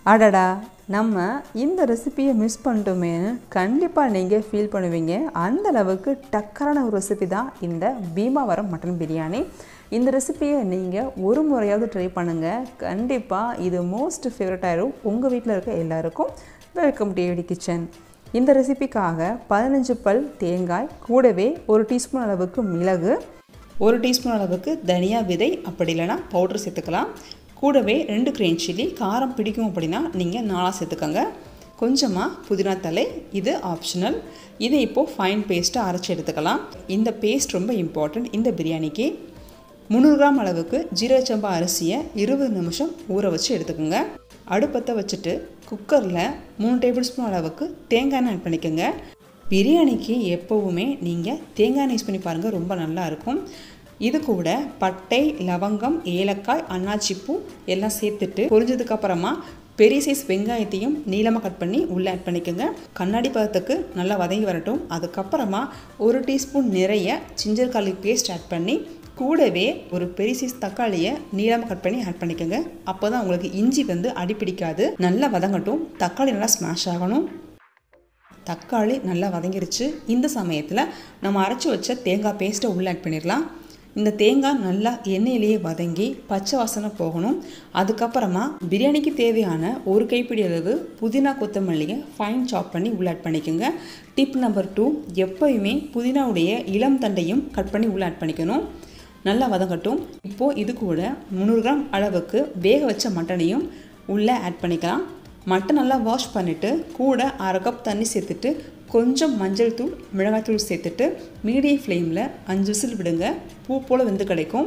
அடடா, நம்ம இந்த ரெசிபியை மிஸ் பண்ணிட்டோமேன்னு கண்டிப்பாக நீங்கள் ஃபீல் பண்ணுவீங்க. அந்த அளவுக்கு டக்கரான ஒரு ரெசிபி தான் இந்த பீமாவரம் மட்டன் பிரியாணி. இந்த ரெசிபியை நீங்கள் ஒரு முறையாவது ட்ரை பண்ணுங்கள். கண்டிப்பாக இது மோஸ்ட் ஃபேவரட் ஆயிரும் உங்கள் வீட்டில் இருக்க எல்லாருக்கும். Welcome to AVD kitchen. இந்த ரெசிபிக்காக 15 பல் தேங்காய், கூடவே 1 டீஸ்பூன் அளவுக்கு மிளகு, 1 டீஸ்பூன் அளவுக்கு தனியா விதை, அப்படி இல்லைனா பவுடர் சேர்த்துக்கலாம். கூடவே 2 கிரீன் சில்லி, காரம் பிடிக்கும் அப்படின்னா நீங்கள் 4 சேர்த்துக்கோங்க. கொஞ்சமாக புதினா தலை, இது ஆப்ஷனல். இதை இப்போது ஃபைன் பேஸ்ட்டாக அரைச்சி எடுத்துக்கலாம். இந்த பேஸ்ட் ரொம்ப இம்பார்ட்டண்ட் இந்த பிரியாணிக்கு. 300 கிராம் அளவுக்கு ஜீரக சம்பா அரிசியை 20 நிமிஷம் ஊற வச்சு எடுத்துக்கோங்க. அடுப்பத்தை வச்சுட்டு குக்கரில் 3 டேபிள் ஸ்பூன் அளவுக்கு தேங்காய் எண்ணெய் ஆட் பண்ணிக்கோங்க. பிரியாணிக்கு எப்போவுமே நீங்கள் தேங்காய் எண்ணெய் யூஸ் பண்ணி பாருங்கள், ரொம்ப நல்லாயிருக்கும். இது கூட பட்டை, லவங்கம், ஏலக்காய், அன்னாச்சிப்பூ எல்லாம் சேர்த்துட்டு பொரிஞ்சதுக்கப்புறமா பெரிய சைஸ் வெங்காயத்தையும் நீளமாக கட் பண்ணி உள்ளே ஆட் பண்ணிக்கோங்க. கண்ணாடி பதத்துக்கு நல்லா வதங்கி வரட்டும். அதுக்கப்புறமா 1 டீஸ்பூன் நிறைய ஜிஞ்சர் கார்லிக் பேஸ்ட் ஆட் பண்ணி, கூடவே ஒரு பெரிய சைஸ் தக்காளியை நீளமாக கட் பண்ணி ஆட் பண்ணிக்கோங்க. அப்போ தான் உங்களுக்கு இஞ்சி அடிப்பிடிக்காது. நல்லா வதங்கட்டும். தக்காளி நல்லா ஸ்மாஷ் ஆகணும். தக்காளி நல்லா வதங்கிருச்சு. இந்த சமயத்தில் நம்ம அரைச்சி வச்ச தேங்காய் பேஸ்ட்டை உள்ளே ஆட் பண்ணிடலாம். இந்த தேங்காய் நல்லா எண்ணெயிலேயே வதங்கி பச்சை வாசனை போகணும். அதுக்கப்புறமா பிரியாணிக்கு தேவையான 1 கைப்பிடி அளவு புதினா கொத்தமல்லியை ஃபைன் சாப் பண்ணி உள்ளே ஆட் பண்ணிக்கோங்க. டிப் நம்பர் 2, எப்போயுமே புதினாவுடைய இளம் தண்டையும் கட் பண்ணி உள்ளே ஆட் பண்ணிக்கணும். நல்லா வதங்கட்டும். இப்போது இது கூட 300 கிராம் அளவுக்கு வேக வச்ச மட்டனையும் உள்ளே ஆட் பண்ணிக்கலாம். மட்டன் நல்லா வாஷ் பண்ணிவிட்டு கூட 1/2 கப் தண்ணி சேர்த்துட்டு கொஞ்சம் மஞ்சள் தூள், மிளகாய் தூள் சேர்த்துட்டு மீடியம் ஃப்ளேமில் 5 விசில் விடுங்க. பூ போல் வெந்து கிடைக்கும்.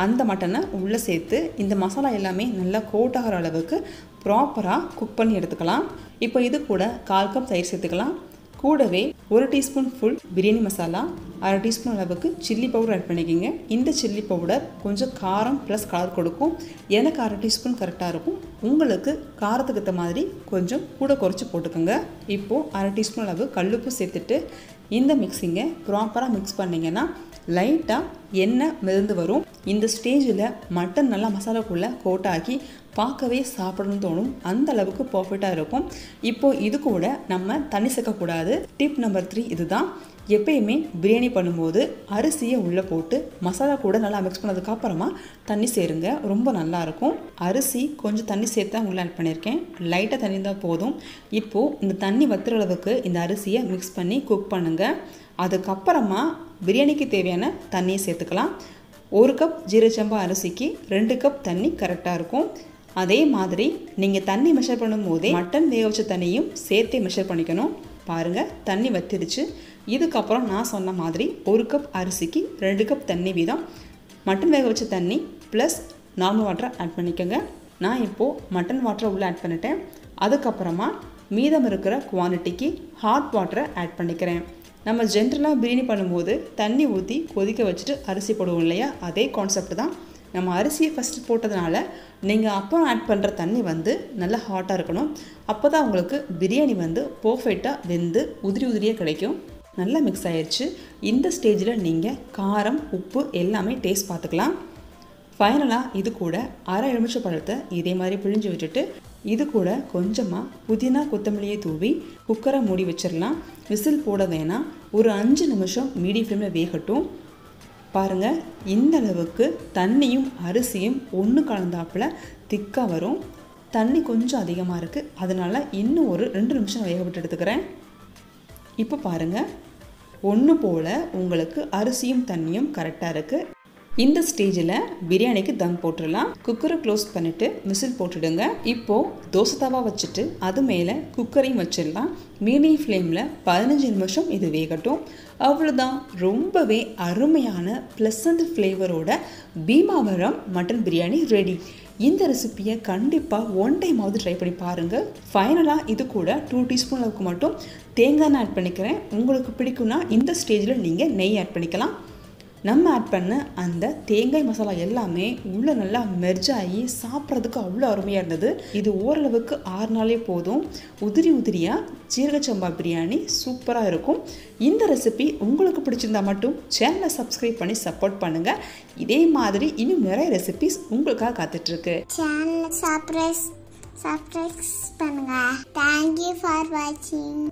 அந்த மட்டனை உள்ளே சேர்த்து இந்த மசாலா எல்லாமே நல்லா கோட் ஆகிற அளவுக்கு ப்ராப்பராக குக் பண்ணி எடுத்துக்கலாம். இப்போ இது கூட 1/4 கப் தயிர் சேர்த்துக்கலாம். கூடவே 1 teaspoon full biryani masala, 1/2 teaspoon அளவுக்கு சில்லி பவுடர் ஆட் பண்ணிக்கோங்க. இந்த சில்லி பவுடர் கொஞ்சம் காரம் ப்ளஸ் கலர் கொடுக்கும். எனக்கு 1/2 டீஸ்பூன் கரெக்டாக இருக்கும். உங்களுக்கு காரத்துக்கு ஏற்ற மாதிரி கொஞ்சம் கூட குறைச்சி போட்டுக்கோங்க. இப்போது 1/2 டீஸ்பூன் அளவு கல்லுப்பு சேர்த்துட்டு இந்த மிக்ஸிங்கை ப்ராப்பராக மிக்ஸ் பண்ணிங்கன்னா லைட்டாக எண்ணெய் மிதந்து வரும். இந்த ஸ்டேஜில் மட்டன் நல்லா மசாலாக்குள்ளே கோட்டாக்கி பார்க்கவே சாப்பிடணும்னு தோணும். அந்த அளவுக்கு பர்ஃபெக்டாக இருக்கும். இப்போது இது கூட நம்ம தண்ணி சேர்க்கக்கூடாது. டிப் நம்பர் 3 இதுதான். எப்பயுமே பிரியாணி பண்ணும்போது அரிசியை உள்ளே போட்டு மசாலா கூட நல்லா மிக்ஸ் பண்ணதுக்கப்புறமா தண்ணி சேருங்க, ரொம்ப நல்லாயிருக்கும். அரிசி கொஞ்சம் தண்ணி சேர்த்து தான் உள்ளே ஆட் பண்ணியிருக்கேன். லைட்டாக தண்ணி தான் போதும். இப்போது இந்த தண்ணி வத்துற அளவுக்கு இந்த அரிசியை மிக்ஸ் பண்ணி குக் பண்ணுங்கள். அதுக்கப்புறமா பிரியாணிக்கு தேவையான தண்ணியை சேர்த்துக்கலாம். 1 கப் ஜீரகசம்பா அரிசிக்கு 2 கப் தண்ணி கரெக்டாக இருக்கும். அதே மாதிரி நீங்கள் தண்ணி மெஷர் பண்ணும் போதே மட்டன் வேக வச்ச தண்ணியும் சேர்த்தே மெஷர் பண்ணிக்கணும். பாருங்கள், தண்ணி வத்திடுச்சு. இதுக்கப்புறம் நான் சொன்ன மாதிரி 1 கப் அரிசிக்கு 2 கப் தண்ணி வீதம் மட்டன் வேக வச்ச தண்ணி ப்ளஸ் நார்மல் வாட்டரை ஆட் பண்ணிக்கோங்க. நான் இப்போது மட்டன் வாட்டரை உள்ளே ஆட் பண்ணிட்டேன். அதுக்கப்புறமா மீதம் இருக்கிற குவான்டிட்டிக்கு ஹாட் வாட்டரை ஆட் பண்ணிக்கிறேன். நம்ம ஜென்ரலாக பிரியாணி பண்ணும்போது தண்ணி ஊற்றி கொதிக்க வச்சுட்டு அரிசி போடுவோம் இல்லையா, அதே கான்செப்ட் தான். நம்ம அரிசியை ஃபஸ்ட்டு போட்டதுனால நீங்கள் அப்புறம் ஆட் பண்ணுற தண்ணி நல்லா ஹாட்டாக இருக்கணும். அப்போ தான் உங்களுக்கு பிரியாணி பர்ஃபெக்டாக வெந்து உதிரி உதிரியாக கிடைக்கும். நல்லா மிக்ஸ் ஆயிடுச்சு. இந்த ஸ்டேஜில் நீங்கள் காரம், உப்பு எல்லாமே டேஸ்ட் பார்த்துக்கலாம். ஃபைனலாக இது கூட 1/2 எலுமிச்சை பழத்தை இதே மாதிரி பிழிஞ்சு விட்டுட்டு இது கூட கொஞ்சமாக புதினா கொத்தமல்லியை தூவி குக்கரை மூடி வச்சிடலாம். விசில் போட வேணாம். ஒரு 5 நிமிஷம் மீடியம் ஃப்ளேமில் வேகட்டும். பாருங்கள், இந்த அளவுக்கு தண்ணியும் அரிசியும் ஒன்று கலந்தாப்பில் திக்காக வரும். தண்ணி கொஞ்சம் அதிகமாக இருக்குது, அதனால் இன்னும் ஒரு 2 நிமிஷம் வேக விட்டு எடுத்துக்கிறேன். இப்போ பாருங்கள், ஒன்று போல் உங்களுக்கு அரிசியும் தண்ணியும் கரெக்டாக இருக்குது. இந்த ஸ்டேஜில் பிரியாணிக்கு தம் போட்டுடலாம். குக்கரை க்ளோஸ் பண்ணிவிட்டு விசில் போட்டுடுங்க. இப்போது தோசை தவா வச்சுட்டு அது மேலே குக்கரையும் வச்சிடலாம். மீடியம் ஃப்ளேமில் 15 நிமிஷம் இது வேகட்டும். அவ்வளோதான், ரொம்பவே அருமையான ப்ளசண்ட் ஃப்ளேவரோட பீமாவரம் மட்டன் பிரியாணி ரெடி. இந்த ரெசிப்பியை கண்டிப்பாக 1 டைமாவது ட்ரை பண்ணி பாருங்கள். ஃபைனலாக இது கூட 2 டீஸ்பூன் அளவுக்கு மட்டும் தேங்காய் எண்ணெய் ஆட் பண்ணிக்கிறேன். உங்களுக்கு பிடிக்கும்னா இந்த ஸ்டேஜில் நீங்கள் நெய் ஆட் பண்ணிக்கலாம். நம்ம ஆட் பண்ண அந்த தேங்காய் மசாலா எல்லாமே உள்ளே நல்லா மெர்ஜ் ஆகி சாப்பிட்றதுக்கு அவ்வளோ அருமையாக இருந்தது. இது ஓரளவுக்கு 6 நாளே போதும். உதிரி உதிரியாக ஜீரக சம்பா பிரியாணி சூப்பராக இருக்கும். இந்த ரெசிபி உங்களுக்கு பிடிச்சிருந்தா மட்டும் சேனலை சப்ஸ்கிரைப் பண்ணி சப்போர்ட் பண்ணுங்கள். இதே மாதிரி இன்னும் நிறைய ரெசிபிஸ் உங்களுக்காக காத்துட்ருக்கு. சேனலை சப்ஸ்கிரைப் பண்ணுங்க. தேங்க்யூ ஃபார் வாட்சிங்.